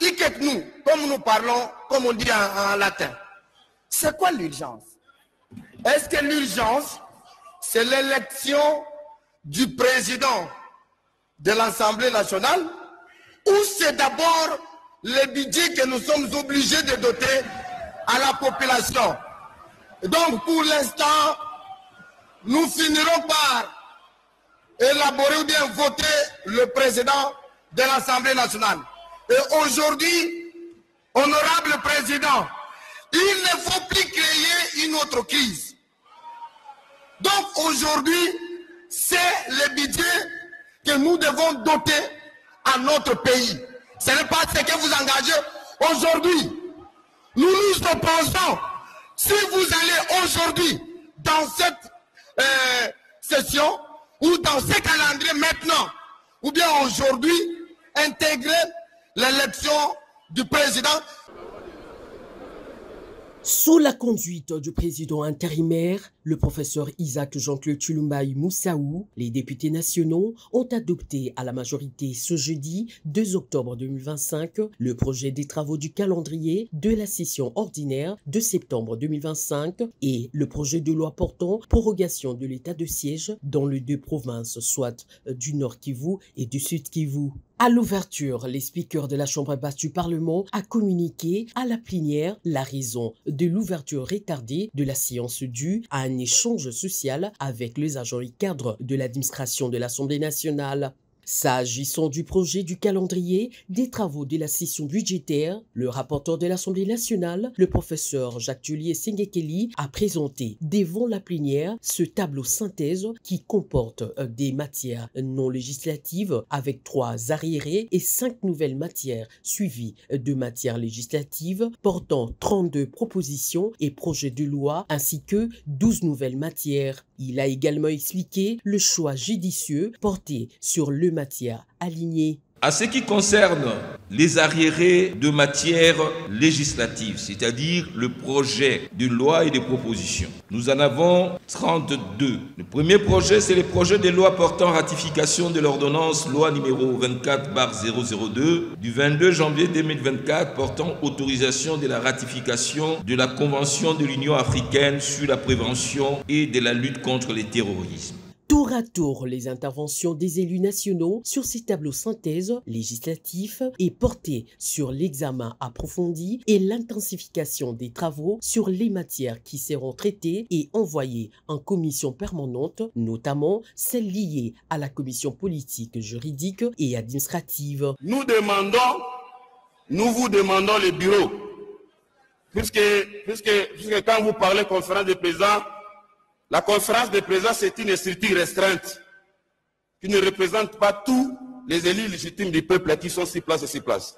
hic et nous, comme nous parlons, comme on dit en latin. C'est quoi l'urgence? Est-ce que l'urgence, c'est l'élection du président de l'Assemblée nationale ou c'est d'abord le budget que nous sommes obligés de doter à la population? Donc pour l'instant, nous finirons par élaborer ou bien voter le président de l'Assemblée nationale. Et aujourd'hui, honorable président, il ne faut plus créer une autre crise. Donc aujourd'hui, c'est le budget que nous devons doter à notre pays. Ce n'est pas ce que vous engagez aujourd'hui. Nous nous opposons. Si vous allez aujourd'hui dans cette session ou dans ce calendrier maintenant, ou bien aujourd'hui, intégrer l'élection du président. Sous la conduite du président intérimaire, le professeur Isaac Jean-Claude Tshilombaï Moussaou, les députés nationaux ont adopté à la majorité ce jeudi 2 octobre 2025 le projet des travaux du calendrier de la session ordinaire de septembre 2025 et le projet de loi portant prorogation de l'état de siège dans les deux provinces, soit du Nord Kivu et du Sud Kivu. À l'ouverture, les speakers de la Chambre basse du Parlement a communiqué à la plénière la raison de l'ouverture retardée de la séance due à un échange social avec les agents et cadres de l'administration de l'Assemblée nationale. S'agissant du projet du calendrier des travaux de la session budgétaire, le rapporteur de l'Assemblée nationale, le professeur Jacques-Tullier Sengekeli, a présenté devant la plénière ce tableau synthèse qui comporte des matières non législatives avec 3 arriérés et 5 nouvelles matières suivies de matières législatives portant 32 propositions et projets de loi ainsi que 12 nouvelles matières. Il a également expliqué le choix judicieux porté sur le matières alignées. À ce qui concerne les arriérés de matières législatives, c'est-à-dire le projet de loi et de propositions, nous en avons 32. Le premier projet, c'est le projet de loi portant ratification de l'ordonnance loi numéro 24/002 du 22 janvier 2024 portant autorisation de la ratification de la Convention de l'Union africaine sur la prévention et de la lutte contre le terrorisme. Tour à tour, les interventions des élus nationaux sur ces tableaux synthèse législatifs et portées sur l'examen approfondi et l'intensification des travaux sur les matières qui seront traitées et envoyées en commission permanente, notamment celles liées à la commission politique, juridique et administrative. Nous vous demandons le bureau, puisque quand vous parlez conférence des présidents, la conférence des présidents, c'est une structure restreinte qui ne représente pas tous les élus légitimes du peuple qui sont 6 places et 6 places.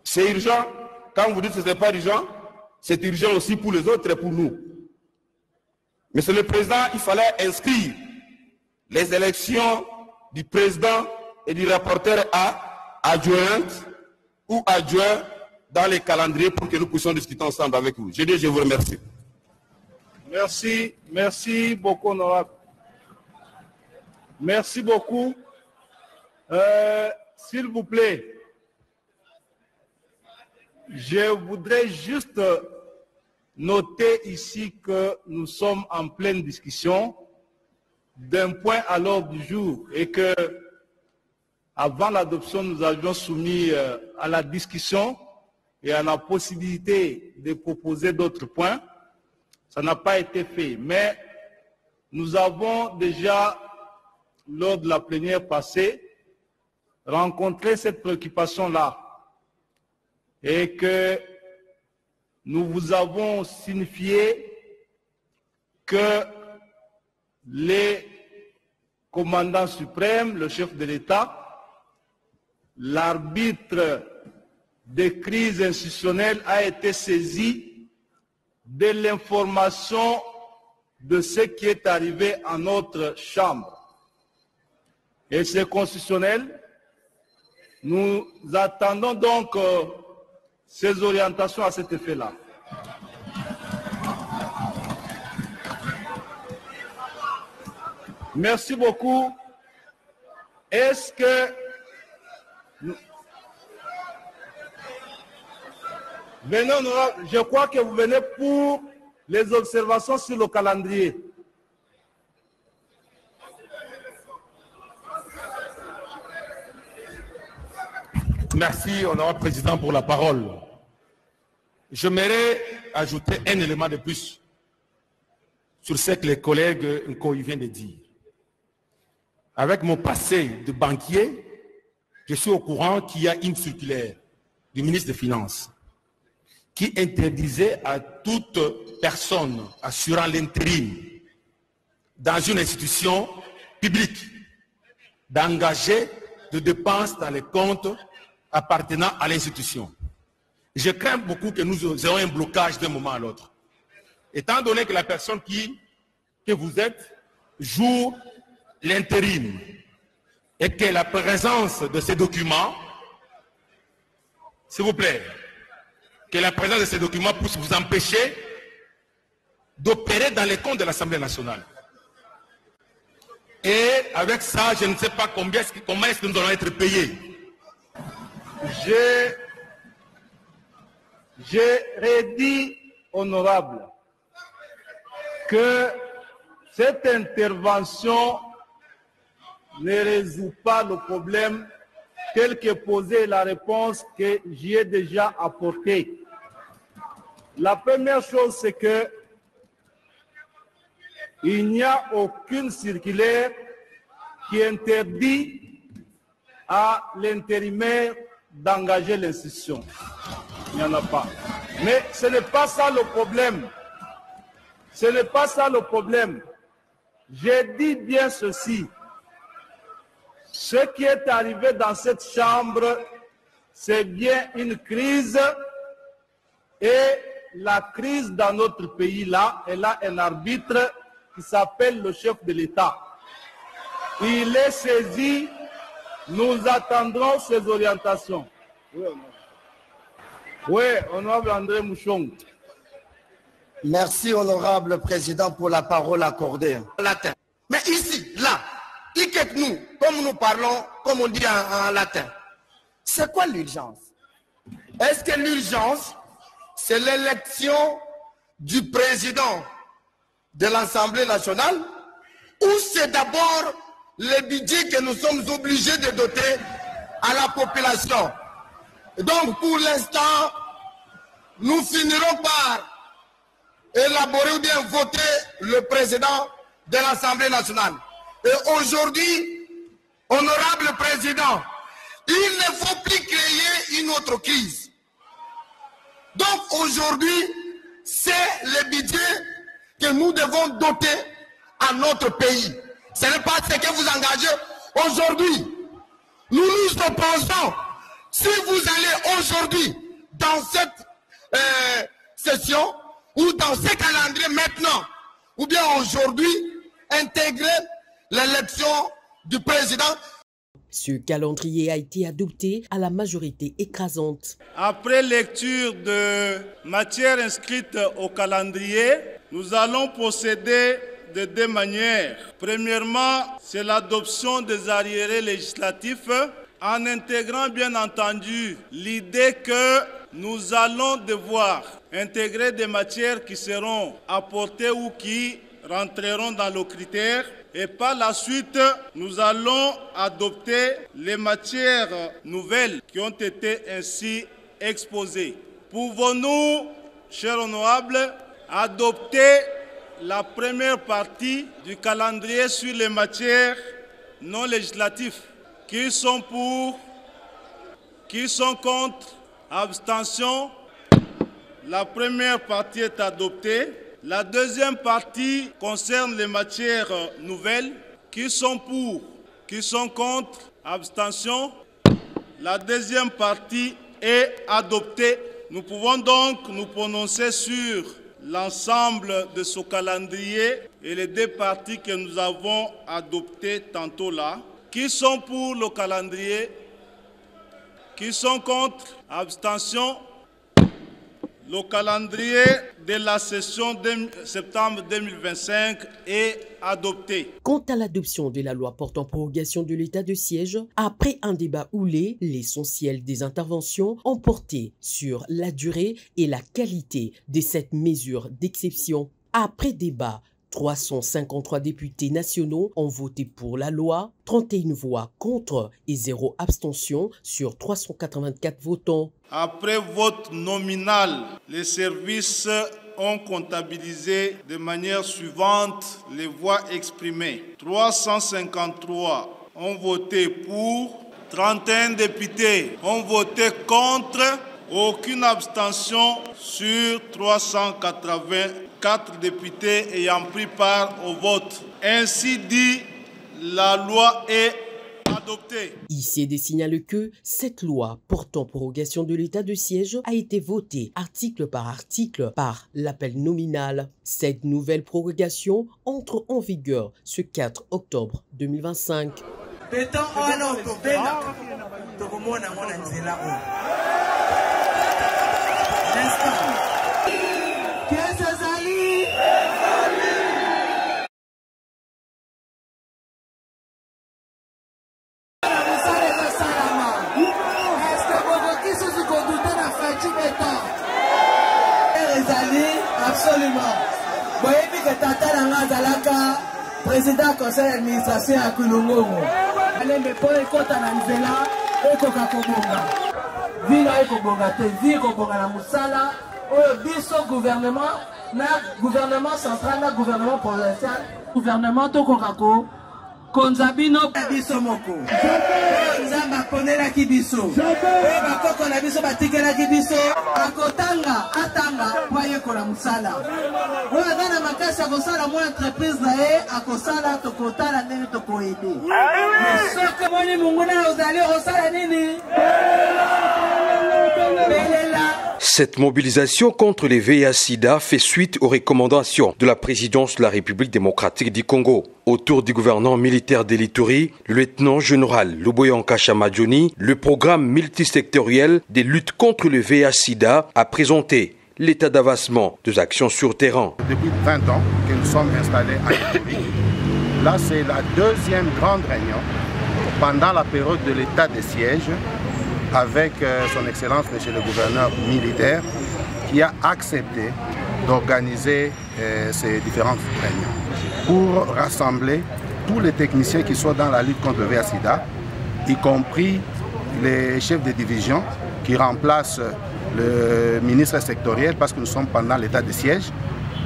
C'est urgent. Quand vous dites que ce n'est pas urgent, c'est urgent aussi pour les autres et pour nous. Monsieur le Président, il fallait inscrire les élections du président et du rapporteur adjointe ou adjoint dans les calendriers pour que nous puissions discuter ensemble avec vous. Je vous remercie. Merci beaucoup, honorable. Merci beaucoup. S'il vous plaît, je voudrais juste noter ici que nous sommes en pleine discussion d'un point à l'ordre du jour et que avant l'adoption, nous avions soumis à la discussion et à la possibilité de proposer d'autres points. Ça n'a pas été fait, mais nous avons déjà, lors de la plénière passée, rencontré cette préoccupation-là et que nous vous avons signifié que les commandants suprêmes, le chef de l'État, l'arbitre des crises institutionnelles a été saisi de l'information de ce qui est arrivé à notre Chambre. Et c'est constitutionnel. Nous attendons donc ces orientations à cet effet-là. Merci beaucoup. Est-ce que Venez, honorable, je crois que vous venez pour les observations sur le calendrier. Merci, honorable président, pour la parole. J'aimerais ajouter un élément de plus sur ce que les collègues viennent de dire. Avec mon passé de banquier, je suis au courant qu'il y a une circulaire du ministre des Finances qui interdisait à toute personne assurant l'intérim dans une institution publique d'engager de dépenses dans les comptes appartenant à l'institution. Je crains beaucoup que nous ayons un blocage d'un moment à l'autre. Étant donné que la personne que vous êtes joue l'intérim et que la présence de ces documents, s'il vous plaît, que la présence de ces documents puisse vous empêcher d'opérer dans les comptes de l'Assemblée nationale. Et avec ça, je ne sais pas comment est-ce que nous allons être payés. J'ai redit, honorable, que cette intervention ne résout pas le problème tel que posé la réponse que j'y ai déjà apportée. La première chose, c'est que il n'y a aucune circulaire qui interdit à l'intérimaire d'engager l'institution. Il n'y en a pas. Mais ce n'est pas ça le problème. Ce n'est pas ça le problème. J'ai dit bien ceci. Ce qui est arrivé dans cette chambre, c'est bien une crise. Et la crise dans notre pays, là, elle a un arbitre qui s'appelle le chef de l'État. Il est saisi. Nous attendrons ses orientations. Oui, honorable André Mouchong. Merci, honorable président, pour la parole accordée. Latin. Mais ici, là, nous, comme nous parlons, comme on dit en latin, c'est quoi l'urgence? Est-ce que l'urgence, c'est l'élection du président de l'Assemblée nationale ou c'est d'abord le budget que nous sommes obligés de doter à la population? Donc, pour l'instant, nous finirons par élaborer ou bien voter le président de l'Assemblée nationale. Et aujourd'hui, honorable président, il ne faut plus créer une autre crise. Donc, aujourd'hui, c'est le budget que nous devons doter à notre pays. Ce n'est pas ce que vous engagez aujourd'hui. Nous nous opposons. Si vous allez aujourd'hui dans cette session ou dans ce calendrier maintenant, ou bien aujourd'hui, intégrer l'élection du président. Ce calendrier a été adopté à la majorité écrasante. Après lecture de matière inscrite au calendrier, nous allons procéder de deux manières. Premièrement, c'est l'adoption des arriérés législatifs en intégrant bien entendu l'idée que nous allons devoir intégrer des matières qui seront apportées ou qui rentreront dans nos critères. Et par la suite, nous allons adopter les matières nouvelles qui ont été ainsi exposées. Pouvons-nous, chers honorables, adopter la première partie du calendrier sur les matières non législatives? Qui sont pour? Qui sont contre? Abstention. La première partie est adoptée. La deuxième partie concerne les matières nouvelles. Qui sont pour? Qui sont contre? Abstention. La deuxième partie est adoptée. Nous pouvons donc nous prononcer sur l'ensemble de ce calendrier et les deux parties que nous avons adoptées tantôt là. Qui sont pour le calendrier? Qui sont contre? Abstention. Le calendrier de la session de septembre 2025 est adopté. Quant à l'adoption de la loi portant prorogation de l'état de siège, après un débat houlé, l'essentiel des interventions ont porté sur la durée et la qualité de cette mesure d'exception. Après débat, 353 députés nationaux ont voté pour la loi, 31 voix contre et 0 abstention sur 384 votants. Après vote nominal, les services ont comptabilisé de manière suivante les voix exprimées. 353 ont voté pour, 31 députés ont voté contre, aucune abstention sur 384 députés ayant pris part au vote. Ainsi dit, la loi est adoptée. ICD signale que cette loi portant prorogation de l'état de siège a été votée article par l'appel nominal. Cette nouvelle prorogation entre en vigueur ce 4 octobre 2025. Absolument. Voyez que Tata Zalaka, président du conseil d'administration à Kulungongo. Allez, mais pour les comptes à l'Anzela, et Coca-Cola. Vila et Kobonga, Vila Kobonga la Moussala, biso gouvernement central, gouvernement provincial, gouvernement Tokokako. Konzabino biso moko. Nzamba ponela kibiso. Bakoko na biso batikela kibiso. Akotanga atanga poye kola musala. Oyo dana makasi akosala mo entreprise na ye akosala tokotala ndenge tokoyede. Soko moni munguna ozali osala nini? Cette mobilisation contre les VIH-Sida fait suite aux recommandations de la présidence de la République démocratique du Congo. Autour du gouvernement militaire de l'Ituri, le lieutenant-général Luboyanka Chamadjoni, le programme multisectoriel de lutte contre le VIH-Sida a présenté l'état d'avancement des actions sur terrain. Depuis 20 ans que nous sommes installés à l'Ituri, là c'est la deuxième grande réunion pendant la période de l'état de siège avec son Excellence, Monsieur le gouverneur militaire, qui a accepté d'organiser ces différentes réunions pour rassembler tous les techniciens qui sont dans la lutte contre le VIH-Sida, y compris les chefs de division qui remplacent le ministre sectoriel parce que nous sommes pendant l'état de siège,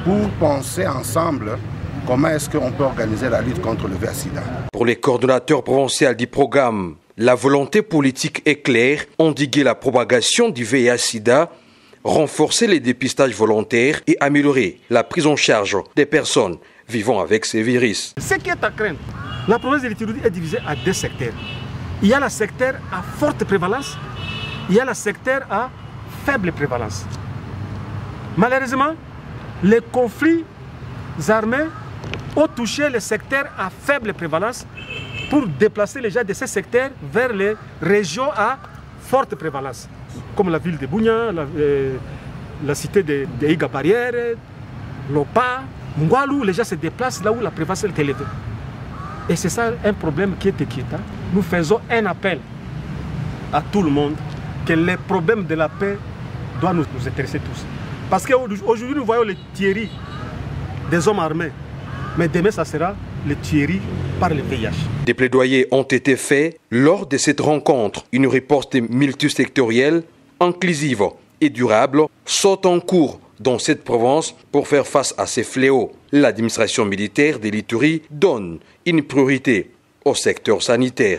pour penser ensemble comment est-ce qu'on peut organiser la lutte contre le VIH-Sida. Pour les coordonnateurs provinciaux du programme, la volonté politique est claire, endiguer la propagation du VIH-Sida, renforcer les dépistages volontaires et améliorer la prise en charge des personnes vivant avec ces virus. Ce qui est à craindre, la province de l'Ituri est divisée à deux secteurs. Il y a le secteur à forte prévalence, il y a le secteur à faible prévalence. Malheureusement, les conflits armés ont touché le secteur à faible prévalence pour déplacer les gens de ces secteurs vers les régions à forte prévalence, comme la ville de Bunia, la cité de Iga Barrière, Lopa, Mungwalu, les gens se déplacent là où la prévalence est élevée. Et c'est ça un problème qui est inquiétant. Nous faisons un appel à tout le monde que les problèmes de la paix doivent nous intéresser tous. Parce qu'aujourd'hui nous voyons les tueries des hommes armés, mais demain ça sera les tueries par le VIH. Des plaidoyers ont été faits lors de cette rencontre. Une riposte multisectorielle, inclusive et durable saute en cours dans cette province pour faire face à ces fléaux. L'administration militaire de l'Ituri donne une priorité au secteur sanitaire.